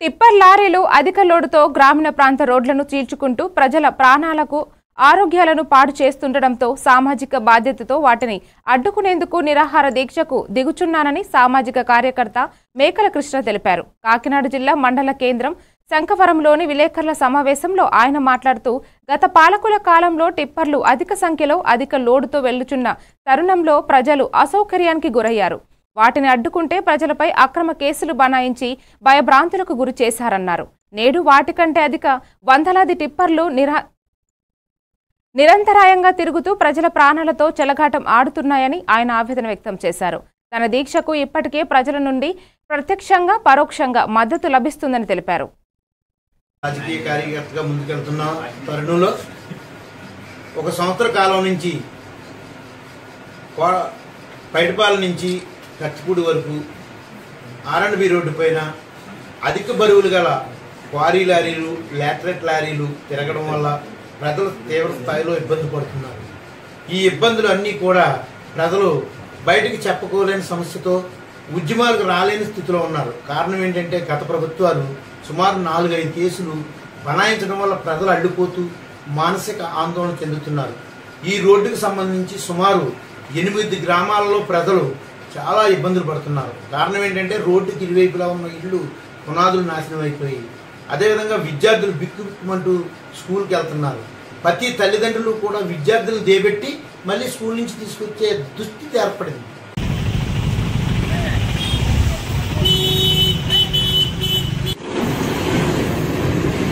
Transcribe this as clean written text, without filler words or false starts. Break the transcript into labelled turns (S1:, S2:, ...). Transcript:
S1: Tipper లారీలు అధిక లోడుతో గ్రామీణ ప్రాంత రోడ్లను చీల్చుకుంటూ ప్రజల ప్రాణాలకు ఆరోగ్యాలను పాడు చేస్తుండటంతో సామాజిక బాధ్యతతో వాటిని అడ్డుకునేందుకు నిరాహార దీక్షకు దిగుచున్నానని సామాజిక కార్యకర్త మేకల కృష్ణ తెలిపారు. కాకినాడ జిల్లా మండల కేంద్రం శంఖవరంలోని విలేకరుల సమావేశంలో ఆయన మాట్లాడుతూ గత పాలకుల కాలంలో టిప్పర్లు అధిక సంఖ్యలో అధిక లోడుతో వెళ్లుచున్న తరుణంలో ప్రజలు అసౌకర్యానికి గురయ్యారు. వాటిని అడ్డుకుంటే ప్రజలపై అక్రమ కేసులు బనాయించి భయభ్రాంతులకు గురి చేశారన్నారు. నేడు వాటికంటే అధిక వందలాది టిప్పర్లు నిరంతరాయంగా తిరుగుతూ ప్రజల ప్రాణాలతో చెలగాటం ఆడుతున్నాయని ఆయన ఆవేదన వ్యక్తం చేశారు. తన దీక్షకు ఇప్పటికే ప్రజల నుండి ప్రత్యక్షంగా పరోక్షంగా మద్దతు లభిస్తుందని తెలిపారు.
S2: రాజకీయ కార్యకర్తగా ముందుకెళ్తున్న తరుణంలో ఒక సంవత్సర కాలం నుంచి పైడిపాల నుంచి కచ్చిపూడి వరకు R&B రోడ్డు పైన అధిక బరువులు గల క్వారీ లారీలు, లాటరైట్ లారీలు తిరగడం వల్ల ప్రజలు తీవ్ర స్థాయిలో ఇబ్బంది పడుతున్నారు. ఈ ఇబ్బందులు అన్నీ కూడా ప్రజలు బయటకు చెప్పుకోలేని సమస్యతో ఉద్యమాలకు రాలేని స్థితిలో ఉన్నారు. కారణం ఏంటంటే గత ప్రభుత్వాలు సుమారు 4-5 కేసులు బనాయించడం వల్ల ప్రజలు అడ్డుపోతూ మానసిక ఆందోళన చెందుతున్నారు. ఈ రోడ్డుకు సంబంధించి సుమారు 8 గ్రామాలలో ప్రజలు చాలా ఇబ్బందులు పడుతున్నారు. కారణం ఏంటంటే రోడ్డుకి ఇరువైపులా ఉన్న ఇళ్ళు పునాదులు నాశనం అయిపోయి, అదేవిధంగా విద్యార్థులు బిక్కుమంటూ స్కూల్కి వెళ్తున్నారు. ప్రతి తల్లిదండ్రులు కూడా విద్యార్థులను దేబెట్టి మళ్ళీ స్కూల్ నుంచి తీసుకొచ్చే దుస్థితి ఏర్పడింది.